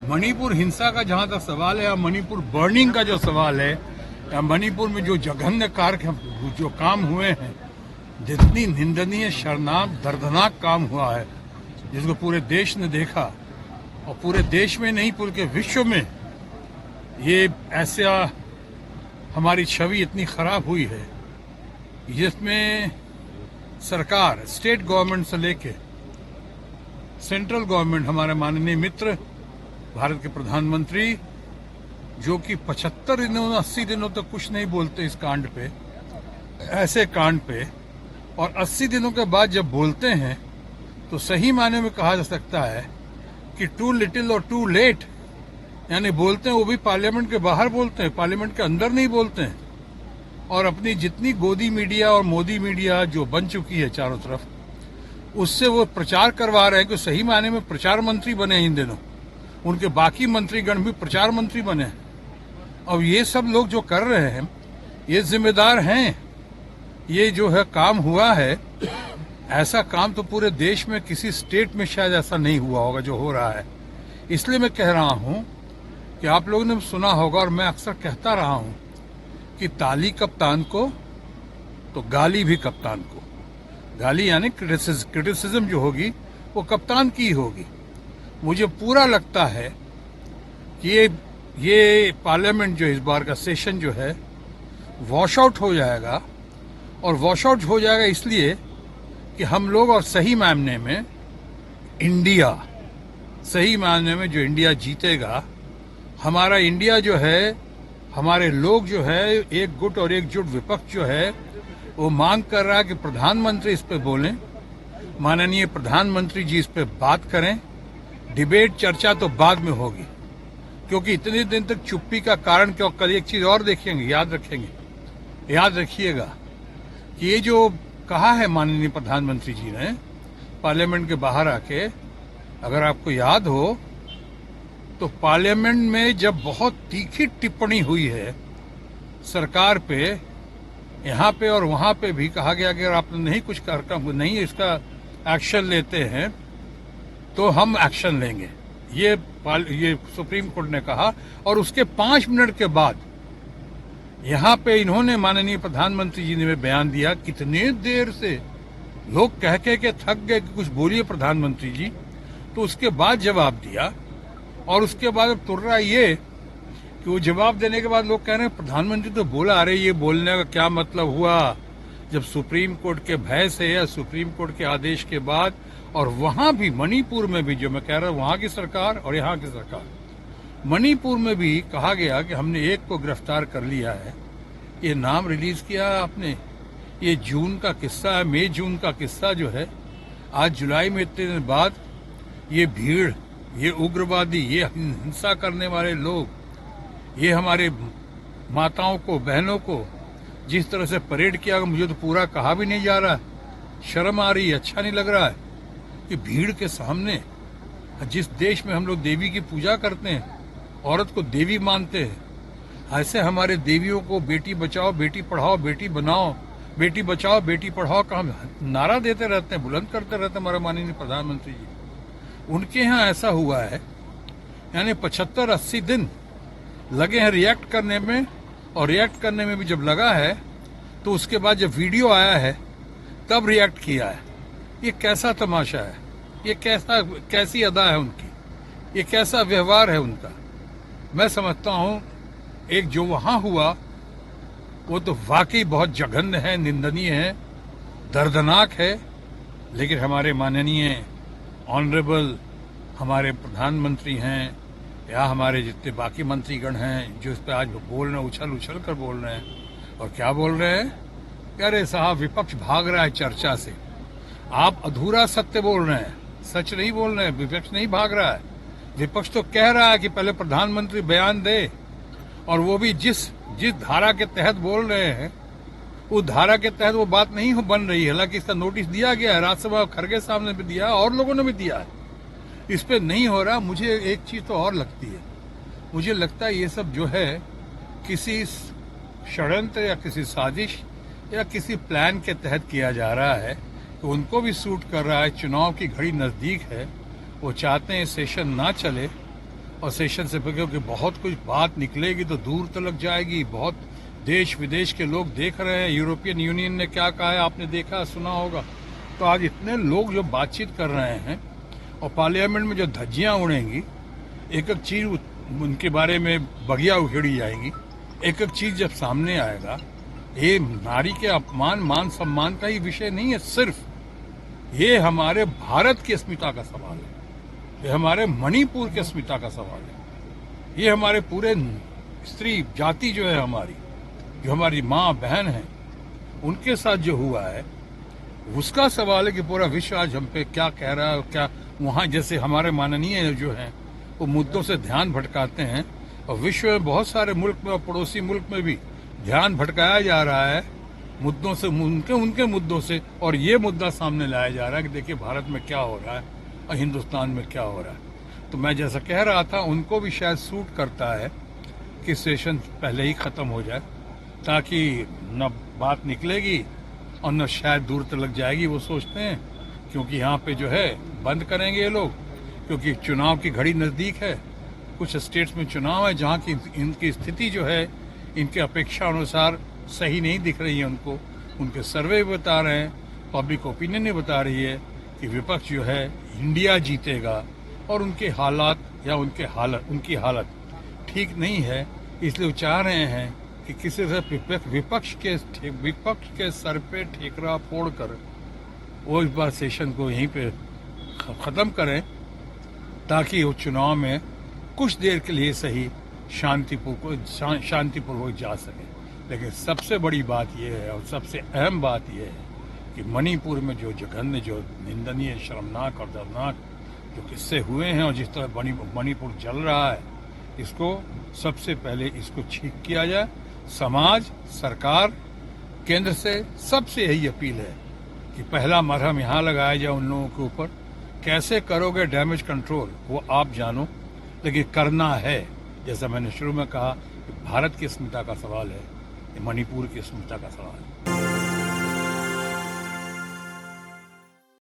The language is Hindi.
मणिपुर हिंसा का जहां तक सवाल है या मणिपुर बर्निंग का जो सवाल है या मणिपुर में जो जघन्य कार्य जो काम हुए हैं, जितनी निंदनीय, शर्मनाक, दर्दनाक काम हुआ है, जिसको पूरे देश ने देखा और पूरे देश में नहीं पूरे विश्व में ये ऐसा हमारी छवि इतनी खराब हुई है, जिसमें सरकार, स्टेट गवर्नमेंट से लेके सेंट्रल गवर्नमेंट, हमारे माननीय मित्र भारत के प्रधानमंत्री, जो कि 75 दिनों 80 दिनों तक कुछ नहीं बोलते इस कांड पे, ऐसे कांड पे, और 80 दिनों के बाद जब बोलते हैं तो सही मायने में कहा जा सकता है कि टू लिटिल और टू लेट, यानी बोलते हैं वो भी पार्लियामेंट के बाहर बोलते हैं, पार्लियामेंट के अंदर नहीं बोलते हैं। और अपनी जितनी गोदी मीडिया और मोदी मीडिया जो बन चुकी है चारों तरफ, उससे वो प्रचार करवा रहे हैं कि सही मायने में प्रचार मंत्री बने इन दिनों, उनके बाकी मंत्रीगण भी प्रचार मंत्री बने। अब ये सब लोग जो कर रहे हैं ये जिम्मेदार हैं। ये जो है काम हुआ है, ऐसा काम तो पूरे देश में किसी स्टेट में शायद ऐसा नहीं हुआ होगा जो हो रहा है। इसलिए मैं कह रहा हूं कि आप लोगों ने सुना होगा और मैं अक्सर कहता रहा हूं कि ताली कप्तान को तो गाली भी कप्तान को। गाली यानी क्रिटिसिज्म जो होगी वो कप्तान की होगी। मुझे पूरा लगता है कि ये पार्लियामेंट जो इस बार का सेशन जो है वॉश आउट हो जाएगा, और वॉश आउट हो जाएगा इसलिए कि हम लोग, और सही मायने में इंडिया, सही मायने में जो इंडिया जीतेगा, हमारा इंडिया जो है, हमारे लोग जो है, एक गुट और एकजुट विपक्ष जो है वो मांग कर रहा है कि प्रधानमंत्री इस पे बोलें, माननीय प्रधानमंत्री जी इस पे बात करें। डिबेट, चर्चा तो बाद में होगी, क्योंकि इतने दिन तक चुप्पी का कारण क्यों। कल एक चीज और देखेंगे, याद रखिएगा कि ये जो कहा है माननीय प्रधानमंत्री जी ने पार्लियामेंट के बाहर आके, अगर आपको याद हो तो पार्लियामेंट में जब बहुत तीखी टिप्पणी हुई है सरकार पे, यहाँ पे और वहां पे भी कहा गया कि अगर आप नहीं कुछ नहीं इसका एक्शन लेते हैं तो हम एक्शन लेंगे, ये सुप्रीम कोर्ट ने कहा। और उसके 5 मिनट के बाद यहाँ पे इन्होंने, माननीय प्रधानमंत्री जी ने बयान दिया। कितने देर से लोग कह के थक गए कि कुछ बोलिए प्रधानमंत्री जी, तो उसके बाद जवाब दिया। और उसके बाद अब तुर्रा ये कि वो जवाब देने के बाद लोग कह रहे हैं प्रधानमंत्री तो बोला, अरे ये बोलने का क्या मतलब हुआ, जब सुप्रीम कोर्ट के भय से या सुप्रीम कोर्ट के आदेश के बाद, और वहां भी मणिपुर में भी, जो मैं कह रहा हूं वहां की सरकार और यहाँ की सरकार, मणिपुर में भी कहा गया कि हमने एक को गिरफ्तार कर लिया है। ये नाम रिलीज किया आपने, ये जून का किस्सा है, मई जून का किस्सा जो है। आज जुलाई में इतने दिन बाद ये भीड़, ये उग्रवादी, ये हिंसा करने वाले लोग, ये हमारे माताओं को, बहनों को जिस तरह से परेड किया, मुझे तो पूरा कहा भी नहीं जा रहा है, शर्म आ रही है, अच्छा नहीं लग रहा है कि भीड़ के सामने, जिस देश में हम लोग देवी की पूजा करते हैं, औरत को देवी मानते हैं, ऐसे हमारे देवियों को बेटी बचाओ, बेटी पढ़ाओ, बेटी बनाओ, बेटी बचाओ, बेटी पढ़ाओ का हम नारा देते रहते हैं, बुलंद करते रहते हैं हमारे माननीय प्रधानमंत्री जी। उनके यहाँ ऐसा हुआ है, यानी 75-80 दिन लगे हैं रिएक्ट करने में, और रिएक्ट करने में भी जब लगा है तो उसके बाद जब वीडियो आया है तब रिएक्ट किया है। ये कैसा तमाशा है, ये कैसी अदा है उनकी, ये कैसा व्यवहार है उनका। मैं समझता हूं एक जो वहां हुआ वो तो वाकई बहुत जघन्य है, निंदनीय है, दर्दनाक है। लेकिन हमारे माननीय ऑनरेबल हमारे प्रधानमंत्री हैं या हमारे जितने बाकी मंत्रीगण हैं जो इस पर आज बोल रहे हैं, उछल कर बोल रहे हैं, और क्या बोल रहे हैं, अरे साहब विपक्ष भाग रहा है चर्चा से, आप अधूरा सत्य बोल रहे हैं, सच नहीं बोल रहे हैं। विपक्ष नहीं भाग रहा है, विपक्ष तो कह रहा है कि पहले प्रधानमंत्री बयान दे, और वो भी जिस धारा के तहत बोल रहे हैं उस धारा के तहत वो बात नहीं बन रही है। हालांकि इसका नोटिस दिया गया है, राज्यसभा खड़गे साहब ने भी दिया और लोगों ने भी दिया है, इस पे नहीं हो रहा। मुझे एक चीज तो और लगती है, मुझे लगता है ये सब जो है किसी षड्यंत्र या किसी साजिश या किसी प्लान के तहत किया जा रहा है, तो उनको भी सूट कर रहा है। चुनाव की घड़ी नजदीक है, वो चाहते हैं सेशन ना चले और सेशन से क्योंकि बहुत कुछ बात निकलेगी तो दूर तक जाएगी। बहुत देश विदेश के लोग देख रहे हैं, यूरोपियन यूनियन ने क्या कहा है आपने देखा सुना होगा। तो आज इतने लोग जो बातचीत कर रहे हैं और पार्लियामेंट में जो धज्जियां उड़ेंगी, एक एक चीज उनके बारे में बगिया उखेड़ी जाएंगी, एक एक चीज जब सामने आएगा, ये नारी के अपमान मान सम्मान का ही विषय नहीं है सिर्फ, ये हमारे भारत की अस्मिता का सवाल है, ये हमारे मणिपुर की अस्मिता का सवाल है, ये हमारे पूरे स्त्री जाति जो है हमारी, जो हमारी माँ बहन है, उनके साथ जो हुआ है उसका सवाल है कि पूरा विश्व आज हम पे क्या कह रहा है और क्या वहाँ जैसे हमारे माननीय जो हैं वो मुद्दों से ध्यान भटकाते हैं और विश्व में बहुत सारे मुल्क में और पड़ोसी मुल्क में भी ध्यान भटकाया जा रहा है मुद्दों से, उनके मुद्दों से, और ये मुद्दा सामने लाया जा रहा है कि देखिए भारत में क्या हो रहा है और हिंदुस्तान में क्या हो रहा है। तो मैं जैसा कह रहा था उनको भी शायद सूट करता है कि सेशन पहले ही खत्म हो जाए ताकि न बात निकलेगी और न शायद दूर तक जाएगी, वो सोचते हैं, क्योंकि यहाँ पे जो है बंद करेंगे ये लोग, क्योंकि चुनाव की घड़ी नजदीक है। कुछ स्टेट्स में चुनाव है जहाँ की इनकी स्थिति जो है इनके अपेक्षा अनुसार सही नहीं दिख रही है उनको। उनके सर्वे बता रहे हैं, पब्लिक ओपिनियन ही बता रही है कि विपक्ष जो है इंडिया जीतेगा और उनके हालात या उनकी हालत ठीक नहीं है। इसलिए वो चाह रहे हैं कि किसी तरह विपक्ष के सर पे ठेकरा फोड़कर वो इस बार सेशन को यहीं पे खत्म करें ताकि वो चुनाव में कुछ देर के लिए सही शांतिपूर्वक जा सके। लेकिन सबसे बड़ी बात यह है और सबसे अहम बात यह है कि मणिपुर में जो जघन्य, जो निंदनीय, शर्मनाक और दर्दनाक जो किस्से हुए हैं और जिस तरह मणिपुर जल रहा है, इसको सबसे पहले इसको ठीक किया जाए। समाज, सरकार, केंद्र से सबसे यही अपील है कि पहला मरहम यहाँ लगाया जाए उन लोगों के ऊपर। कैसे करोगे डैमेज कंट्रोल वो आप जानो, लेकिन करना है। जैसा मैंने शुरू में कहा कि भारत की अस्मिता का सवाल है, ये मणिपुर की अस्मिता का सवाल है।